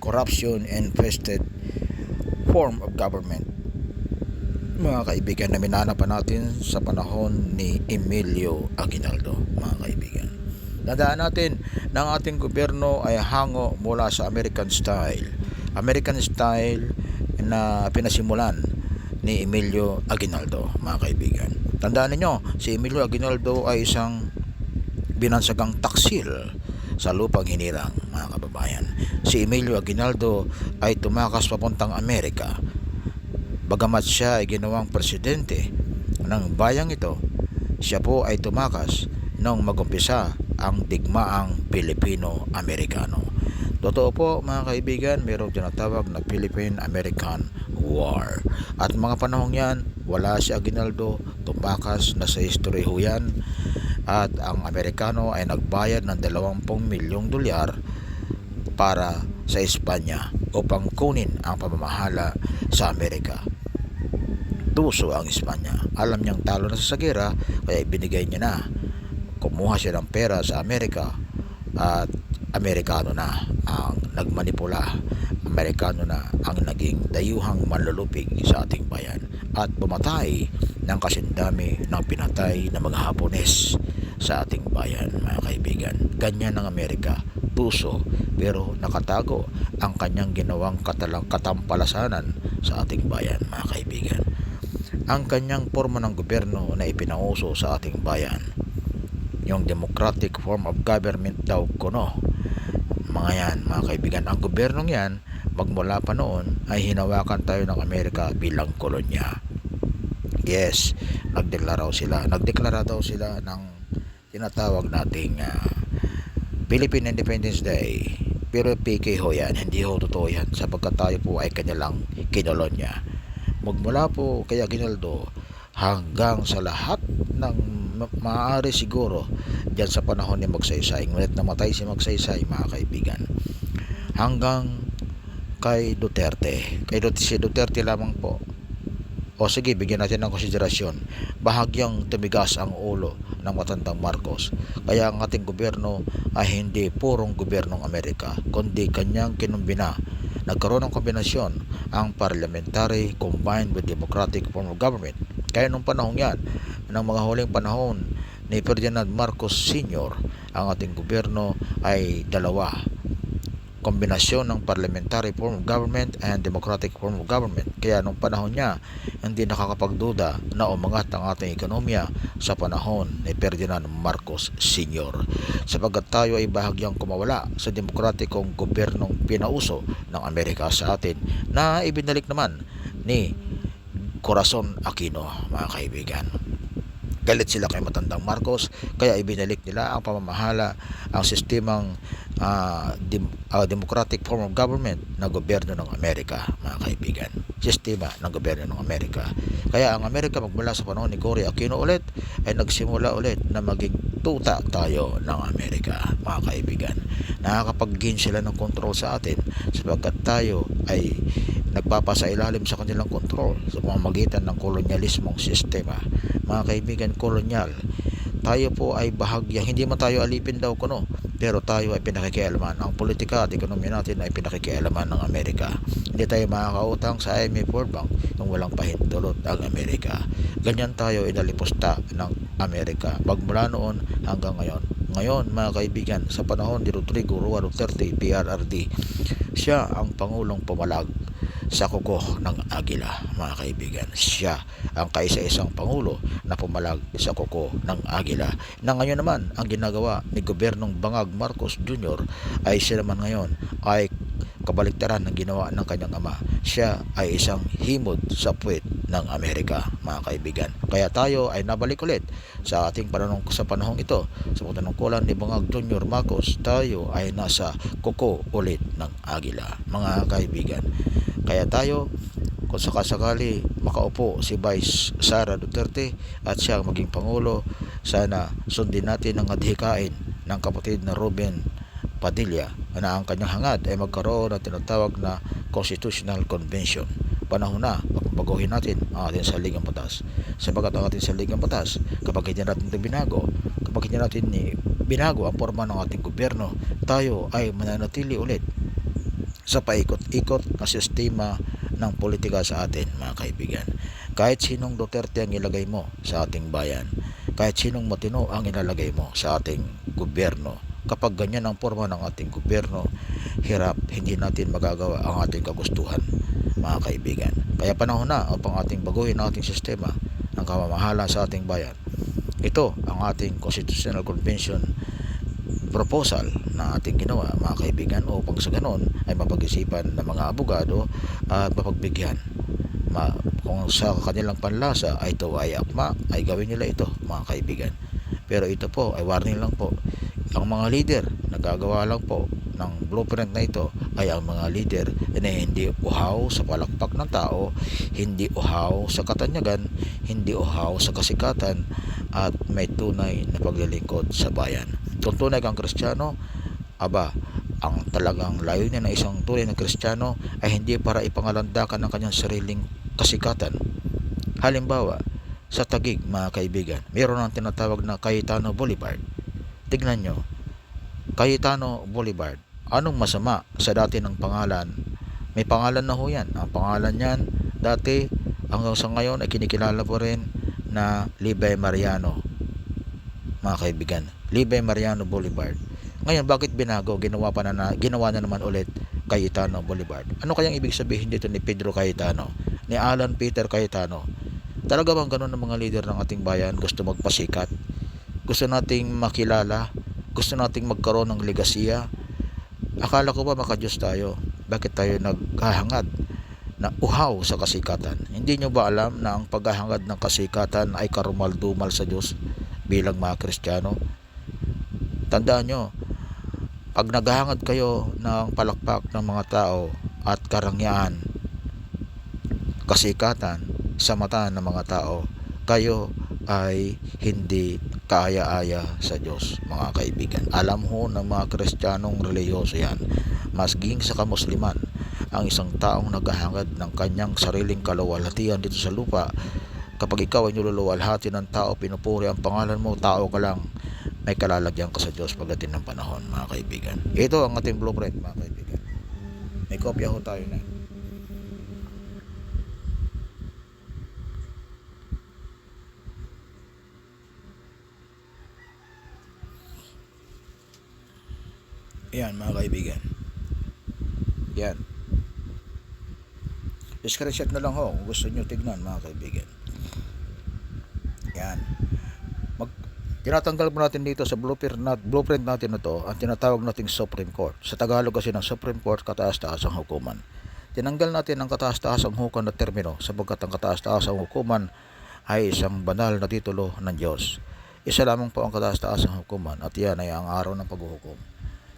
corruption infested form of government. Mga kaibigan, na minanapan natin sa panahon ni Emilio Aguinaldo. Mga kaibigan, tandaan natin na ang ating gobyerno ay hango mula sa American style na pinasimulan ni Emilio Aguinaldo. Mga kaibigan, tandaan niyo, si Emilio Aguinaldo ay isang binansagang taksil sa lupang hinirang. Mga kababayan, si Emilio Aguinaldo ay tumakas papuntang Amerika. Bagamat siya ay ginawang presidente ng bayang ito, siya po ay tumakas nang magumpisa ang digmaang Pilipino-Amerikano. Totoo po mga kaibigan, mayroong tinatawag na Philippine-American War. At mga panahong yan, wala si Aguinaldo, tumakas na sa history ho yan. At ang Amerikano ay nagbayad ng 20 milyong dolyar para sa Espanya upang kunin ang pamamahala sa Amerika. Tuso ang Espanya. Alam niyang talo na sa gera, kaya ibinigay niya na. Kumuha siya ng pera sa Amerika at Amerikano na ang nagmanipula. Amerikano na ang naging dayuhang manlulupig sa ating bayan at pumatay ng kasindami ng pinatay na mga Hapones sa ating bayan. Mga kaibigan, ganyan ang Amerika. Tuso, pero nakatago ang kanyang ginawang katampalasanan sa ating bayan. Mga kaibigan, ang kanyang forma ng gobyerno na ipinauso sa ating bayan, yung democratic form of government daw kuno. Mga yan, mga kaibigan, ang gobyernong yan magmula pa noon ay hinawakan tayo ng Amerika bilang kolonya. Yes, nagdeklara daw sila ng tinatawag nating Philippine Independence Day. Pero PK ho yan, hindi ho totoo yan, sapagkat tayo po ay kanilang kinolonya. Magmula po kay Aguinaldo hanggang sa lahat ng maaari siguro dyan sa panahon ni Magsaysay, ngunit namatay si Magsaysay, mga kaibigan, hanggang kay Duterte. Si Duterte lamang po, o sige, bigyan natin ng konsiderasyon, bahagyang tumigas ang ulo ng matandang Marcos. Kaya ang ating gobyerno ay hindi purong gobyernong Amerika, kundi kanyang kinumbina. Nagkaroon ng kombinasyon ang parliamentary combined with democratic form of government. Kaya nung panahon yan, ng mga huling panahon ni Ferdinand Marcos Sr., ang ating gobyerno ay dalawa. Kombinasyon ng parliamentary form of government and democratic form of government. Kaya nung panahon niya, hindi nakakapagduda na umangat ang ating ekonomiya sa panahon ni Ferdinand Marcos Sr. Sapagkat tayo ay bahagyang kumawala sa demokratikong gobyernong pinauso ng Amerika sa atin na ibinalik naman ni Corazon Aquino, mga kaibigan. Galit sila kay matandang Marcos, kaya ibinalik nila ang pamamahala, ang sistemang democratic form of government na gobyerno ng Amerika, mga kaibigan. Sistema ng gobyerno ng Amerika. Kaya ang Amerika magmula sa panahon ni Cory Aquino ulit ay nagsimula ulit na maging tuta tayo ng Amerika, mga kaibigan. Nakakapag-gain sila ng control sa atin sapagkat tayo ay nagpapasailalim sa kanilang kontrol sa pamamagitan ng kolonyalismong sistema. Mga kaibigan, kolonyal. Tayo po ay bahagya, hindi man tayo alipin daw kuno, pero tayo ay pinakikialaman. Ang politika at ekonomiya natin ay pinakikialaman ng Amerika. Hindi tayo makakautang sa IMF World Bank kung walang pahintulot ang Amerika. Ganyan tayo inalipusta ng Amerika magmula noon hanggang ngayon. Ngayon, mga kaibigan, sa panahon ni Rodrigo Roa Duterte, PRRD, siya ang pangulong pumalag sa kuko ng agila, mga kaibigan. Siya ang kaisa-isang pangulo na pumalag sa kuko ng agila. Na ngayon naman, ang ginagawa ni Gobernong Bangag Marcos Jr. ay siya naman ngayon ay kabaliktaran ng ginawa ng kanyang ama. Siya ay isang himod sa puwet ng Amerika, mga kaibigan. Kaya tayo ay nabalik ulit sa ating panahong ito. Sa panungkulan ni Bangag Jr. Marcos, tayo ay nasa kuko ulit ng agila, mga kaibigan. Kaya tayo, kung sakasakali makaupo si Vice Sara Duterte at siya maging Pangulo, sana sundin natin ang adhikain ng kapatid na Ruben Padilla na ang kanyang hangad ay magkaroon ng tinatawag na Constitutional Convention. Panahon na, pagbabaguhin natin ang ating saligang batas. Sapagat ang ating saligang batas, kapag hindi natin ito binago, kapag hindi natin binago ang forma ng ating gobyerno, tayo ay mananatili ulit sa paikot-ikot na sistema ng politika sa atin, mga kaibigan. Kahit sinong Duterte ang ilagay mo sa ating bayan, kahit sinong matino ang ilalagay mo sa ating gobyerno, kapag ganyan ang forma ng ating gobyerno, hirap hindi natin magagawa ang ating kagustuhan, mga kaibigan. Kaya panahon na upang ating baguhin ang ating sistema ng kamamahala sa ating bayan. Ito ang ating Constitutional Convention proposal na ating ginawa, mga kaibigan, upang sa ganon ay mapag-isipan ng mga abogado at mapagbigyan. Kung sa kanilang panlasa ay ito ay akma, ay gawin nila ito, mga kaibigan. Pero ito po ay warning lang po. Ang mga leader nagagawa lang po ng blueprint na ito ay ang mga leader na hindi uhaw sa palakpak ng tao, hindi uhaw sa katanyagan, hindi uhaw sa kasikatan, at may tunay na paglilingkod sa bayan. Kung tunay kang Kristiyano, ang talagang layunin ng isang tunay na Kristiyano ay hindi para ipangalandakan ng kanyang sariling kasikatan. Halimbawa, sa Taguig, mga kaibigan, mayroon ang tinatawag na Cayetano Boulevard. Tignan nyo, Cayetano Boulevard. Anong masama sa dati ng pangalan? May pangalan na ho yan. Ang pangalan niyan dati hanggang sa ngayon ay kinikilala po rin na Libay Mariano, mga kaibigan. Libay Mariano Boulevard. Ngayon, bakit binago? Ginawa na naman ulit Cayetano Boulevard. Ano kayang ibig sabihin dito ni Pedro Cayetano, ni Alan Peter Cayetano? Talaga bang ganun ang mga leader ng ating bayan? Gusto magpasikat? Gusto nating makilala? Gusto nating magkaroon ng legasiya? Akala ko ba makadiyos tayo? Bakit tayo naghahangad na uhaw sa kasikatan? Hindi nyo ba alam na ang paghahangad ng kasikatan ay karumal-dumal sa Diyos bilang mga Kristiyano? Tandaan nyo, pag naghahangad kayo ng palakpak ng mga tao at karangyaan, kasikatan sa mata ng mga tao, kayo ay hindi kaaya-aya sa Diyos, mga kaibigan. Alam ho ng mga Kristiyanong reliyoso yan, masging sa kamusliman, ang isang taong naghahangad ng kanyang sariling kaluwalhatian dito sa lupa. Kapag ikaw ay niluluwalhati ng tao, pinupuri ang pangalan mo, tao ka lang, may kalalagyan ka sa Diyos pagdating ng panahon, mga kaibigan. Ito ang ating blueprint, mga kaibigan. May kopya ho tayo na. Yan, mga kaibigan. Yan. Screenshot na lang ho kung gusto nyo tignan, mga kaibigan. Yan. Tinatanggal po natin dito sa blueprint natin na to ang tinatawag nating Supreme Court. Sa Tagalog kasi ng Supreme Court, kataas-taasang hukuman. Tinanggal natin ang kataas-taasang hukuman na termino sapagkat ang kataas-taasang hukuman ay isang banal na titulo ng Diyos. Isa lamang po ang kataas-taasang hukuman at yan ay ang araw ng paghuhukom.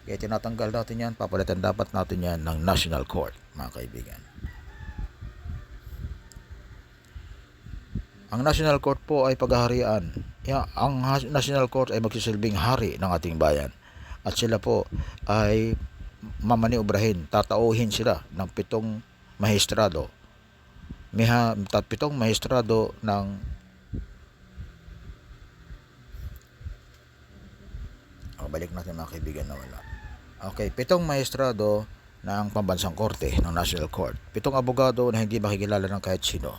Kaya tinatanggal natin yan, papalitan dapat natin yan ng National Court, mga kaibigan. Ang National Court po ay paghaharian. Ang National Court ay magsisilbing hari ng ating bayan. At sila po ay mamaniobrahin, tatauhin sila ng 7 mahistrado. May 7 mahistrado ng balik natin, mga kaibigan, na wala. Okay, 7 maestrado ng pambansang korte ng National Court. 7 abogado na hindi makikilala ng kahit sino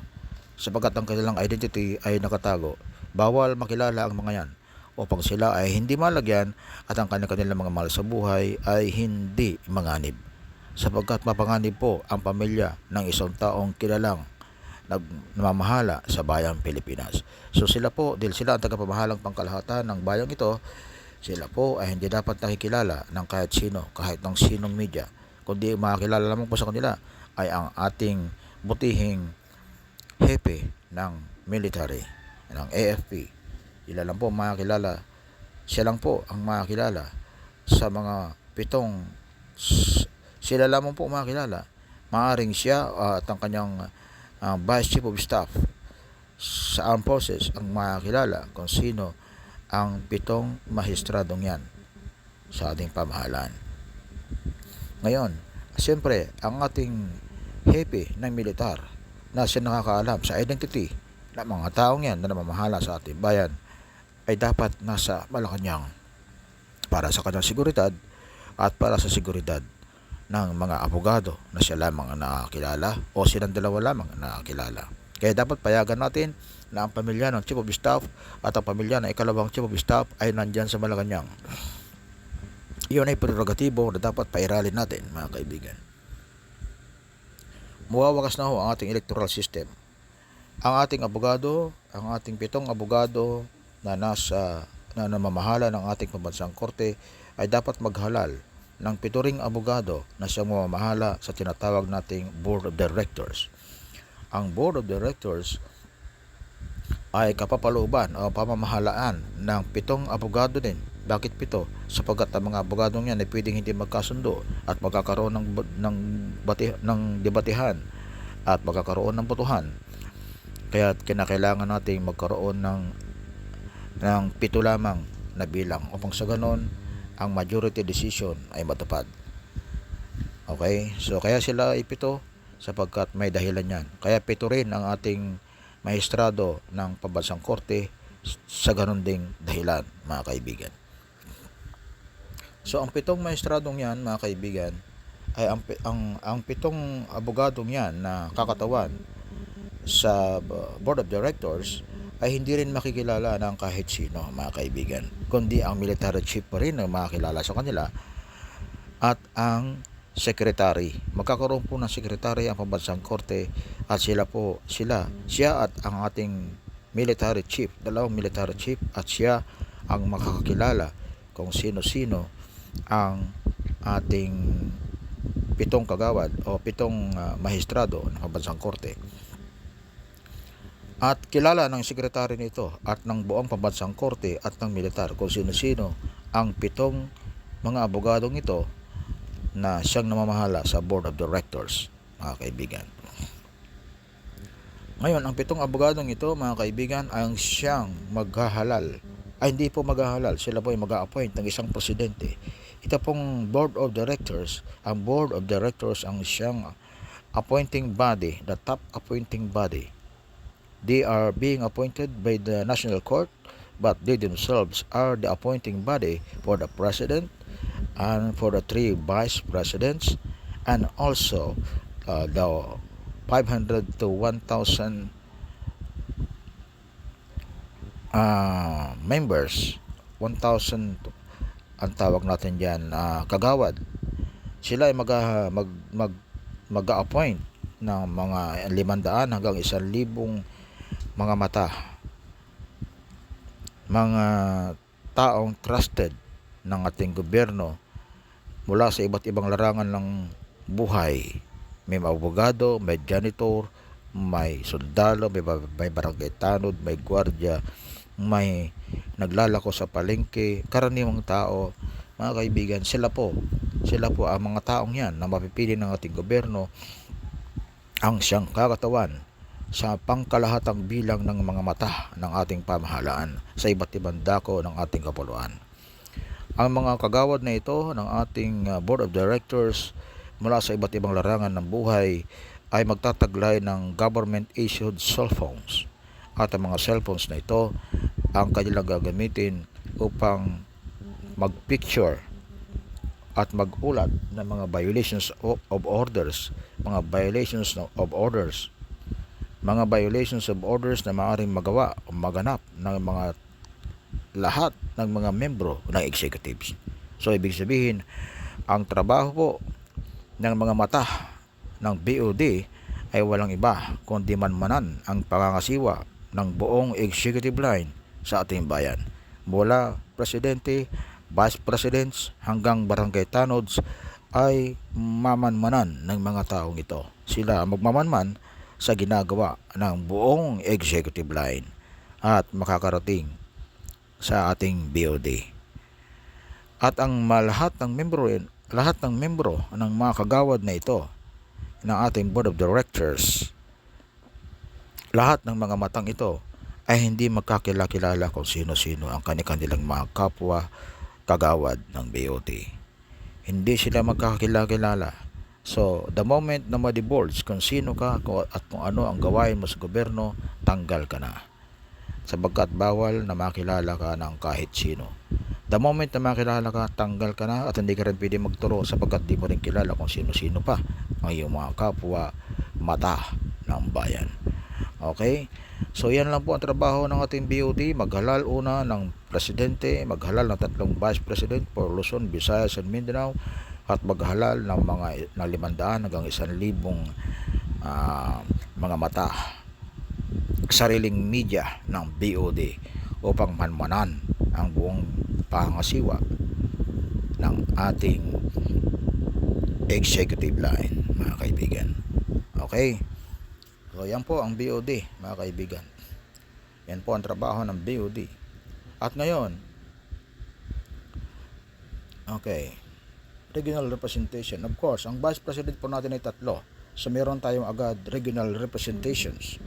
sapagkat ang kanilang identity ay nakatago. Bawal makilala ang mga yan upang sila ay hindi malagyan at ang kanilang mga mahal sa buhay ay hindi manganib. Sapagkat mapanganib po ang pamilya ng isang taong kilalang namamahala sa bayang Pilipinas. So sila po, dahil sila ang tagapamahalang pangkalahatan ng bayang ito, sila po ay hindi dapat nakikilala ng kahit sino, kahit ng sinong media. Kundi makakilala lamang po sa kanila ay ang ating butihing hepe ng military, ng AFP. Sila lang po makakilala. Siya lang po ang makakilala sa mga 7. Sila lamang po makakilala. Maaring siya at ang kanyang Vice Chief of Staff sa Armed Forces ang makakilala kung sino ang 7 mahistradong yan sa ating pamahalaan. Ngayon, siyempre, ang ating hepe ng militar na siya nakakaalam sa identity ng mga taong yan na namamahala sa ating bayan ay dapat nasa Malacanang para sa kanyang seguridad at para sa seguridad ng mga abogado na siya lamang ang nakakilala o silang dalawa lamang ang nakakilala. Kaya dapat payagan natin na ang pamilya ng Chief of Staff at ang pamilya ng ikalawang Chief of Staff ay nandyan sa Malacanang. Iyon ay prerogatibo na dapat pairalin natin, mga kaibigan. Mawawakas na ho ang ating electoral system. Ang ating abogado, ang ating 7 abogado na namamahala ng ating pambansang korte ay dapat maghalal ng 7 ring abogado na siyang mamamahala sa tinatawag nating Board of Directors. Ang Board of Directors ay kapapalooban o pamamahalaan ng 7 abogado din. Bakit 7? Sapagkat ang mga abogadong yan ay pwedeng hindi magkasundo at magkakaroon ng debatihan at magkakaroon ng botohan. Kaya kinakailangan nating magkaroon ng 7 lamang na bilang upang sa ganon ang majority decision ay matupad. Okay? So kaya sila ay 7 sapagkat may dahilan yan. Kaya 7 rin ang ating maestrado ng pambansang korte sa ganon ding dahilan, mga kaibigan. So ang 7 maestradong yan, mga kaibigan, ay ang 7 abogadong yan na kakatawan sa Board of Directors ay hindi rin makikilala ng kahit sino, mga kaibigan, kundi ang military chief pa rin ang makakilala sa kanila at ang secretary. Magkakaroon po ng secretary ang pambansang korte at siya at ang ating military chief, 2 military chief, at siya ang makakakilala kung sino-sino ang ating 7 kagawad o 7 maestrado ng pambansang korte. At kilala ng sekretary nito at ng buong pambansang korte at ng militar kung sino-sino ang 7 mga abogadong ito na siyang namamahala sa Board of Directors, mga kaibigan. Ngayon, ang 7 abogadong ito, mga kaibigan, ay siyang maghahalal. Ay hindi po maghahalal, sila po ay mag-a-appoint ng isang presidente. Ito pong Board of Directors, ang Board of Directors ang siyang appointing body, the top appointing body. They are being appointed by the National Court, but they themselves are the appointing body for the President and for the 3 Vice Presidents and also the 500 to 1,000 members, 1,000 ang tawag natin dyan, kagawad. Sila ay mag-a-appoint ng mga 500 hanggang 1,000 mga mata, mga taong trusted ng ating gobyerno mula sa iba't ibang larangan ng buhay. May abogado, may janitor, may sundalo, may barangay tanod, may gwardiya, may naglalako sa palengke, karaniwang tao, mga kaibigan. Sila po ang mga taong yan na mapipili ng ating gobyerno ang siyang kakatawan sa pangkalahatang bilang ng mga mata ng ating pamahalaan sa iba't ibang dako ng ating kapuluan. Ang mga kagawad na ito ng ating Board of Directors mula sa iba't ibang larangan ng buhay ay magtataglay ng government-issued cellphones. At ang mga cellphones na ito ang kanilang gagamitin upang mag-picture at mag-ulat ng mga violations of orders, mga violations of orders na maaaring magawa o maganap ng mga lahat ng mga membro ng executives. So ibig sabihin, ang trabaho po ng mga mata ng BOD ay walang iba kundi manmanan ang pangangasiwa ng buong executive line sa ating bayan. Mula presidente, vice presidents hanggang barangay tanods ay mamanmanan ng mga taong ito. Sila magmamanman sa ginagawa ng buong executive line at makakarating sa ating BOD. At ang lahat ng membro ng mga kagawad na ito ng ating Board of Directors, lahat ng mga matang ito ay hindi magkakilala kung sino-sino ang kanilang mga kapwa kagawad ng BOD. Hindi sila magkakilala. So, the moment na ma-divulge kung sino ka at kung ano ang gawain mo sa gobyerno, tanggal ka na. sapagkat bawal na makilala ka ng kahit sino. The moment na makilala ka, tanggal ka na at hindi ka rin pwede magturo sapagkat di mo rin kilala kung sino-sino pa ang iyong mga kapwa mata ng bayan. Okay? So yan lang po ang trabaho ng ating BOD, maghalal una ng presidente, maghalal ng 3 vice president for Luzon, Visayas and Mindanao, at maghalal ng mga 500 hanggang 1,000 mga mata, sariling media ng BOD upang manmanan ang buong pangasiwa ng ating executive line, mga kaibigan. Okay? So yan po ang BOD, mga kaibigan. Yan po ang trabaho ng BOD. At ngayon, okay, regional representation. Of course, ang vice president po natin ay 3. So meron tayong agad regional representations.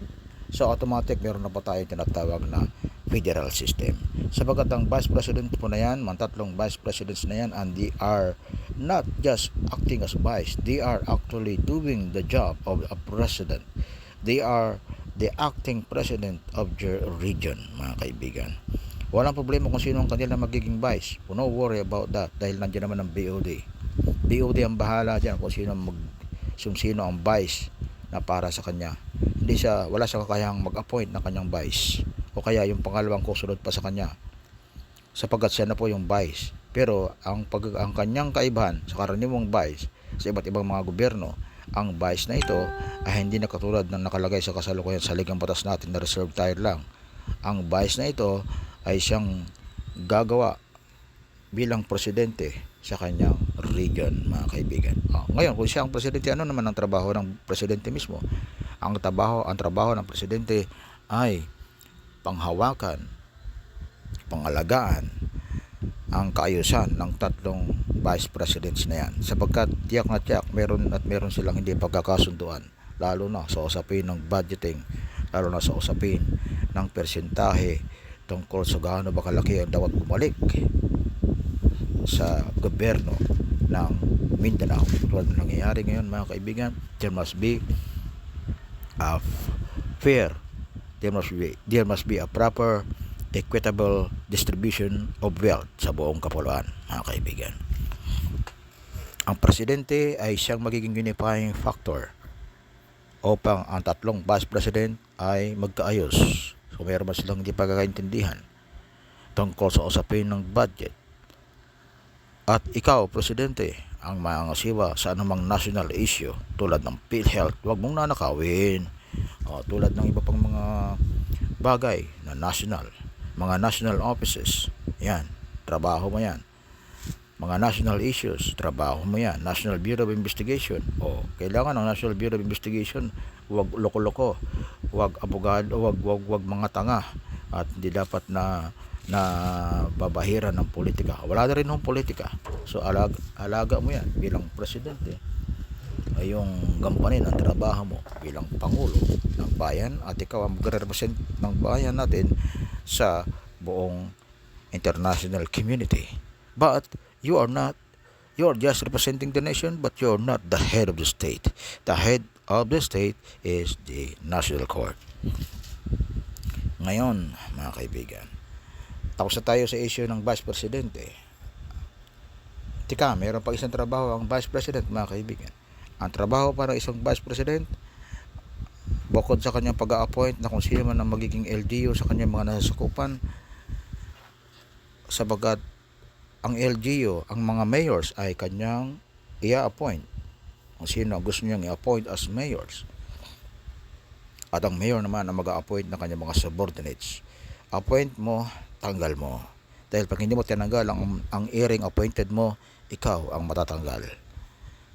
So automatic meron na po tayong tinatawag na federal system. Sabagat ang vice president po na yan, mga 3 vice presidents na yan, and they are not just acting as vice, they are actually doing the job of a president. They are the acting president of your region, mga kaibigan. Walang problema kung sino ang kanila magiging vice. No worry about that dahil nandiyan naman ang BOD. BOD ang bahala dyan kung sino ang vice na para sa kanya. Wala siya kakayahang mag-appoint ng kanyang vice o kaya yung pangalawang kusunod pa sa kanya, sapagkat siya na po yung vice. Pero ang kanyang kaibahan sa karaniwang vice sa iba't ibang mga gobyerno, ang vice na ito ay hindi na katulad ng nakalagay sa kasalukuyan sa ligang batas natin na reserve tire lang. Ang vice na ito ay siyang gagawa bilang presidente sa kanyang region, mga kaibigan. Ngayon, kung siya ang presidente, ano naman ang trabaho ng presidente mismo? Ang trabaho ng presidente ay panghawakan, pangalagaan ang kaayusan ng 3 vice presidents na yan, sapagkat tiyak na tiyak meron silang hindi pagkakasunduan, lalo na sa usapin ng budgeting, lalo na sa usapin ng persentahe tungkol sa gaano ba kalaki ang dapat bumalik sa gobyerno ng Mindanao. Tulad ng nangyayari ngayon, mga kaibigan, there must be a fair, there must be a proper, equitable distribution of wealth sa buong kapuluan, mga kaibigan. Ang presidente ay siyang magiging unifying factor upang ang 3 vice president ay magkaayos. So mayroon man silang hindi pagkakaintindihan tungkol sa usapin ng budget. At ikaw, presidente, ang mangasiwa sa anumang national issue tulad ng PhilHealth, huwag mong nanakawin. Tulad ng iba pang mga bagay na mga national offices, yan, trabaho mo yan. Mga national issues, trabaho mo yan. National Bureau of Investigation, kailangan ng National Bureau of Investigation, huwag loko-loko, huwag abogado, huwag mga tanga, at hindi dapat na babahiran ng politika. Wala na rin ng politika. So alaga mo yan bilang presidente, ay yung gampanin ang trabaho mo bilang pangulo ng bayan, at ikaw ang magre-represent ng bayan natin sa buong international community. But you are just representing the nation, but you're not the head of the state. The head of the state is the National Court. Ngayon, mga kaibigan, tapos na tayo sa issue ng Vice Presidente. Mayroon pang isang trabaho ang Vice President, mga kaibigan. Ang trabaho para isang Vice President, bukod sa kanyang pag-a-appoint na kung sino man ang magiging LGU sa kanyang mga nasasakupan, sabagat ang LGU, ang mga mayors ay kanyang i-appoint kung sino gusto niyang i-appoint as mayors. At ang mayor naman ang mag-a-appoint ng kanyang mga subordinates. Appoint mo, tanggal mo. Dahil pag hindi mo tinanggal ang airing appointed mo, ikaw ang matatanggal.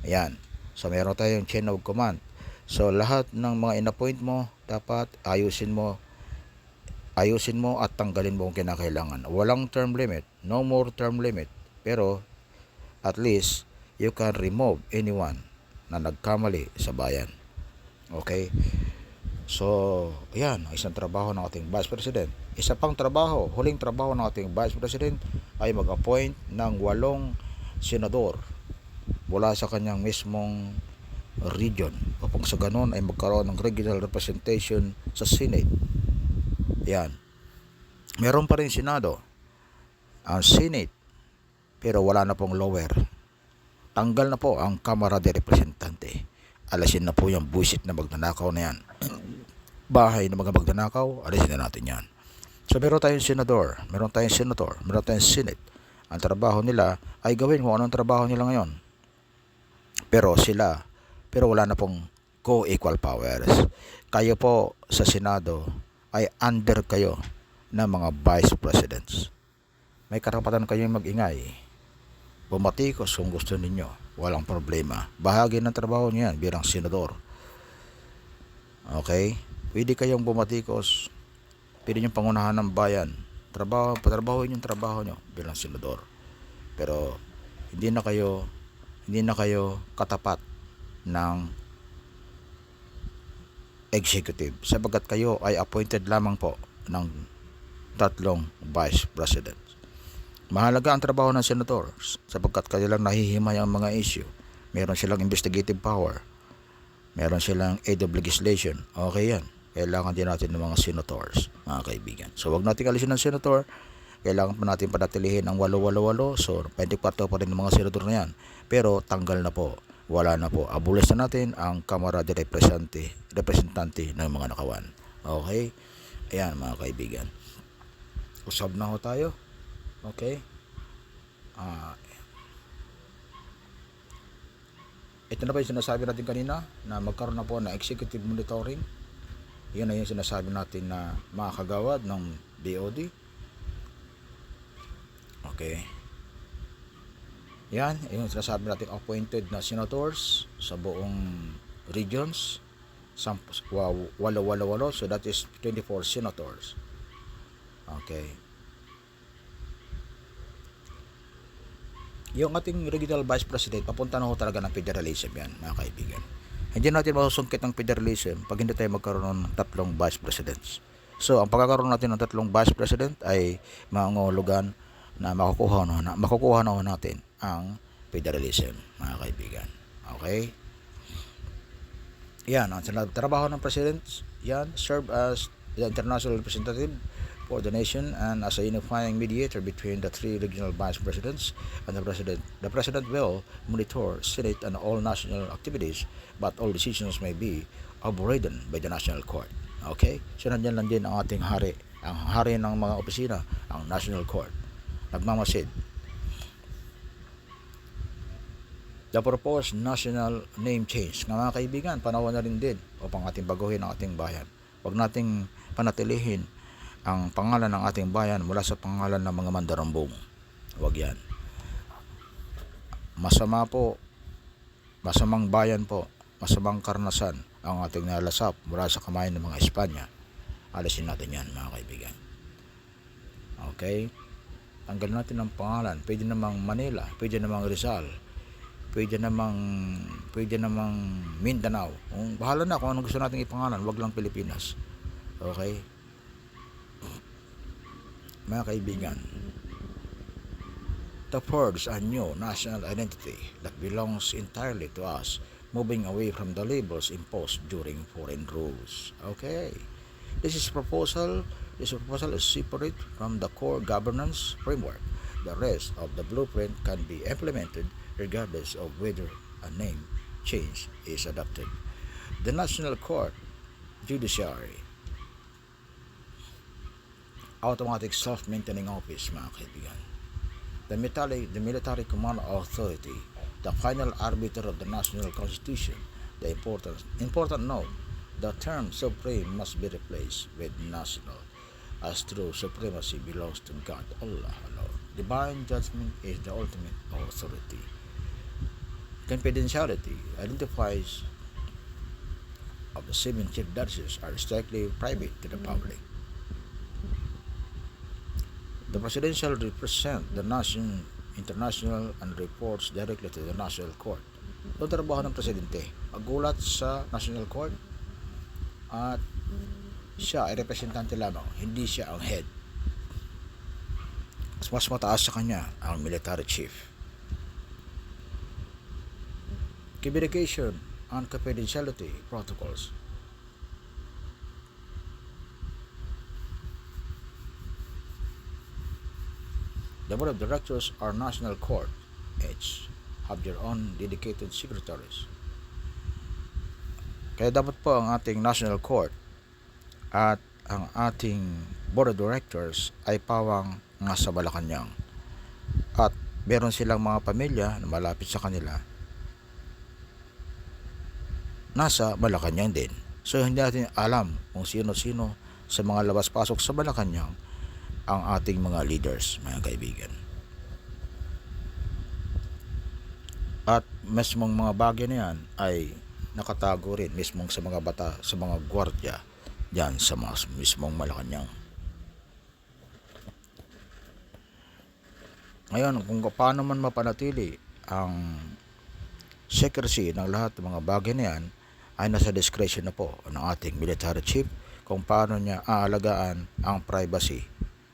Ayan. So meron tayong chain of command. So lahat ng mga in-appoint mo, dapat ayusin mo at tanggalin mo kung kinakailangan. Walang term limit, no more term limit. Pero at least you can remove anyone na nagkamali sa bayan. Okay? So, ayan, isang trabaho ng ating Vice President. Isa pang trabaho, huling trabaho ng ating Vice President ay mag-appoint ng 8 senador mula sa kanyang mismong region upang sa ganon ay magkaroon ng regional representation sa Senate. Yan. Meron pa rin Senado, ang Senate, pero wala na pong lower. Tanggal na po ang Kamara de Representante. Alasin na po yung buwisit na magnanakaw na yan. Bahay na mga magnanakaw, alisin na natin yan. So meron tayong senador, meron tayong senator, meron tayong senate. Ang trabaho nila ay gawin kung anong trabaho nila ngayon. Pero wala na pong co-equal powers. Kayo po sa Senado ay under kayo ng mga vice presidents. May karapatan kayong mag-ingay. Bumatikos kung gusto ninyo. Walang problema. Bahagi ng trabaho niyan bilang senador. Okay? Pwede kayong bumatikos. Pwede niyong pangunahan ng bayan. Patrabahoin yung trabaho nyo bilang senador. Pero hindi na kayo katapat ng executive sapagkat kayo ay appointed lamang po ng 3 vice presidents. Mahalaga ang trabaho ng senators sapagkat kayo lang nahihimay ang mga issue. Meron silang investigative power. Meron silang aid of legislation. Okay yan. Kailangan din natin ng mga senators, mga kaibigan. So wag natin alisin ng senator. Kailangan pa natin panatilihin ang 888. So 24 pa rin ng mga senador na yan. Pero tanggal na po. Wala na po. Abulis na natin ang Kamara de Representante ng mga nakawan. Okay? Ayan mga kaibigan. Usab na ho tayo. Okay? Ito na ba yung sinasabi natin kanina na magkaroon na po ng executive monitoring? Yan na yung sinasabi natin na makakagawad ng DOD. Okay. Yan, yung sinasabi natin appointed na senators sa buong regions. 888, so that is 24 senators. Okay. Yung ating regional vice president, papunta na ho talaga ng federalism yan, mga kaibigan. Hindi natin masusungkit ng federalism pag hindi tayo magkaroon ng 3 vice presidents. So, ang pagkakaroon natin ng 3 vice president ay mangungulugan na makukuha na natin ang federalism, mga kaibigan. Okay? Yan, ang trabaho ng president, yan, serve as the international representative for the nation and as a unifying mediator between the 3 regional vice presidents and the president. The president will monitor Senate and all national activities, but all decisions may be overridden by the national court. Okay? So nandiyan lang din ang ating hari, ang hari ng mga opisina, ang national court. Nagmamasid. The proposed national name change. Nga mga kaibigan, panahon na rin din upang ating baguhin ang ating bayan. Huwag nating panatilihin ang pangalan ng ating bayan mula sa pangalan ng mga mandarambong. Huwag yan. Masama po, masamang bayan po, masamang karanasan ang ating nalasap mula sa kamay ng mga Espanya. Alisin natin yan, mga kaibigan. Okay? Tanggal natin ang pangalan. Pwede namang Manila, pwede namang Rizal, pwede namang Mindanao. Bahala na kung anong gusto nating ipangalan, wag lang Pilipinas. Okay? Mga kaibigan, to forge a new national identity that belongs entirely to us, moving away from the labels imposed during foreign rules. Okay. This proposal is separate from the core governance framework. The rest of the blueprint can be implemented regardless of whether a name change is adopted. The National Court Judiciary, automatic self-maintaining office, mga kaibigan. The military command authority, the final arbiter of the national constitution. The important note, the term supreme must be replaced with national, as true supremacy belongs to God Allah alone. Divine judgment is the ultimate authority. Confidentiality identifies of the 7 chief judges are strictly private to the public. The presidential represents the nation international and reports directly to the national court. Ito ang trabaho ng presidente. Magulat sa national court at siya ay representante lamang, hindi siya ang head. Mas mataas sa kanya ang military chief. Communication and confidentiality protocols. The board of directors or national court each have their own dedicated secretaries. Kaya dapat po ang ating national court at ang ating board of directors ay pawang nasa Malacanang. At meron silang mga pamilya na malapit sa kanila nasa Malacanang din. So hindi natin alam kung sino-sino sa mga labas-pasok sa Malacanang ang ating mga leaders, mga kaibigan. At mismong mga bagay na yan ay nakatago rin mismong sa mga bata, sa mga gwardiya diyan sa mismong Malacanang. Ngayon, kung paano man mapanatili ang secrecy ng lahat ng mga bagay na yan ay nasa discretion na po ng ating military chief kung paano niya aalagaan ang privacy.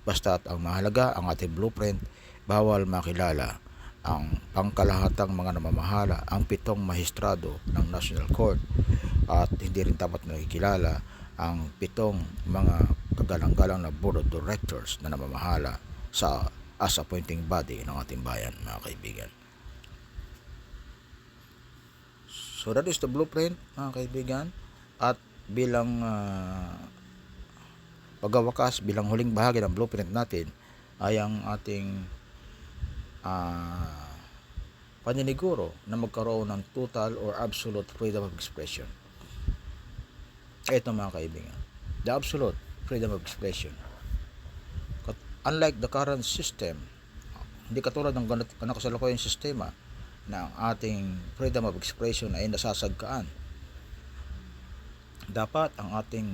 Basta't ang mahalaga, ang ating blueprint, bawal makilala ang pangkalahatang mga namamahala, ang 7 mahistrado ng National Court, at hindi rin dapat nakikilala ang 7 mga kagalang-galang na board of directors na namamahala sa as appointing body ng ating bayan, mga kaibigan. So that is the blueprint, mga kaibigan, at bilang pagwawakas, bilang huling bahagi ng blueprint natin ay ang ating paniniguro na magkaroon ng total or absolute freedom of expression. Ito, mga kaibigan, the absolute freedom of expression. Unlike the current system, hindi katulad ng kasalukuyang sistema na ang ating freedom of expression ay nasasagkaan. Dapat ang ating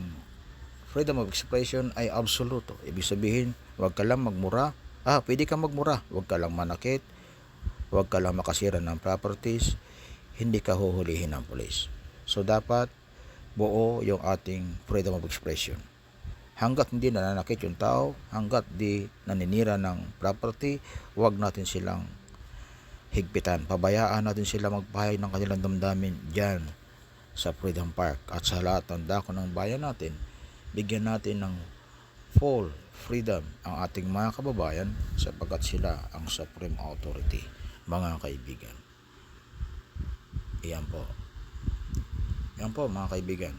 freedom of expression ay absoluto. Ibig sabihin, huwag ka lang magmura. Pwede kang magmura. Huwag ka lang manakit. Huwag ka lang makasira ng properties. Hindi ka huhulihin ng pulis. So, dapat buo yung ating freedom of expression. Hanggat hindi nananakit yung tao, hanggat di naninira ng property, huwag natin silang higpitan. Pabayaan natin sila magpahayag ng kanilang damdamin dyan sa Freedom Park at sa lahat ng dako ng bayan natin. Bigyan natin ng full freedom ang ating mga kababayan sapagkat sila ang supreme authority, mga kaibigan. Iyan po. Yan po, mga kaibigan.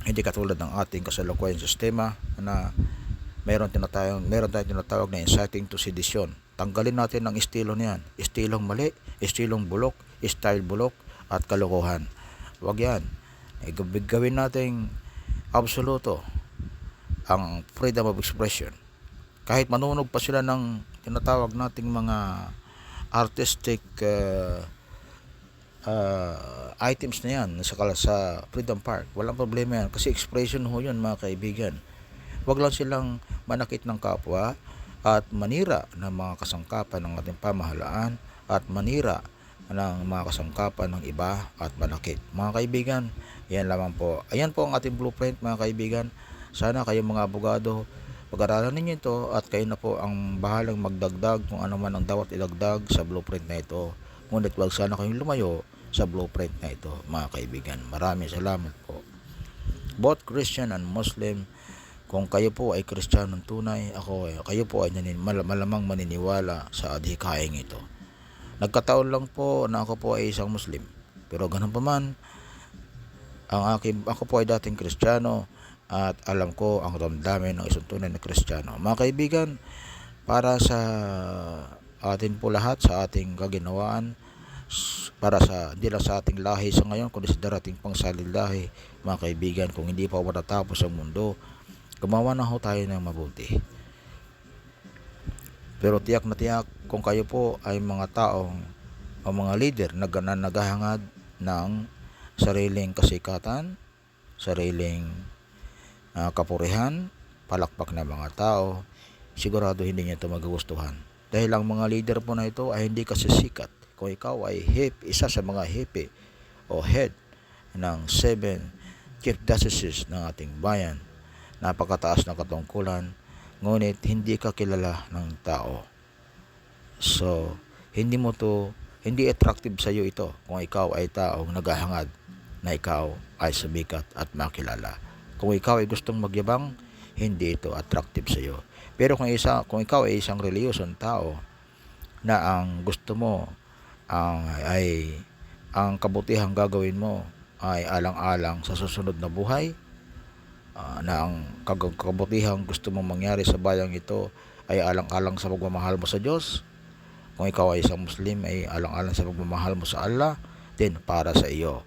Hindi katulad ng ating kasalukuyang sistema na meron tayong tinatawag na inciting to sedition. Tanggalin natin ang estilo niyan. Estilong mali, estilong bulok, style bulok, at kalokohan. Huwag yan. Gawin natin absoluto ang freedom of expression. Kahit manunog pa sila ng tinatawag nating mga artistic items na yan sa Freedom Park, walang problema yan kasi expression ho yun, mga kaibigan. Huwag lang silang manakit ng kapwa at manira ng mga kasangkapan ng ating pamahalaan at manira ng mga kasangkapan ng iba at manakit. Mga kaibigan, yan lamang po. Ayan po ang ating blueprint, mga kaibigan. Sana kayong mga abogado, pag-aralan ninyo ito at kayo na po ang bahalang magdagdag kung ano man ang dapat idagdag sa blueprint na ito. Ngunit huwag sana kayong lumayo sa blueprint na ito, mga kaibigan. Maraming salamat po. Both Christian and Muslim, kung kayo po ay Kristiyanong tunay, kayo po ay malamang maniniwala sa adhikaing ito. Nagkataon lang po na ako po ay isang Muslim. Pero ganun pa man, ako po ay dating Kristiyano at alam ko ang damdamin ng isang tunay na Kristiyano. Mga kaibigan, para sa atin po lahat, sa ating kaginawaan, para sa hindi lang sa ating lahi sa ngayon, kundi sa darating pang salil lahi, mga kaibigan, kung hindi pa matatapos ang mundo, gumawa na ho tayo ng mabuti. Pero tiyak na tiyak, kung kayo po ay mga taong o mga leader na naghahangad ng sariling kasikatan, sariling kapurihan, palakpak na mga tao, sigurado hindi niya ito magugustuhan. Dahil ang mga leader po na ito ay hindi kasi sikat. Kung ikaw ay isa sa mga hepe o head ng 7 chief justices ng ating bayan, napakataas na katungkulan, ngunit hindi ka kilala ng tao. So, hindi attractive sa iyo ito kung ikaw ay taong naghahangad na ikaw ay sumikat at makilala. Kung ikaw ay gustong magyabang, hindi ito attractive sa iyo. Pero kung ikaw ay isang reliyosong tao na ang gusto mo ay ang kabutihang gagawin mo ay alang-alang sa susunod na buhay, na ang kabutihang gusto mong mangyari sa bayang ito ay alang-alang sa pagmamahal mo sa Diyos, kung ikaw ay isang Muslim ay alang-alang sa pagmamahal mo sa Allah, then para sa iyo.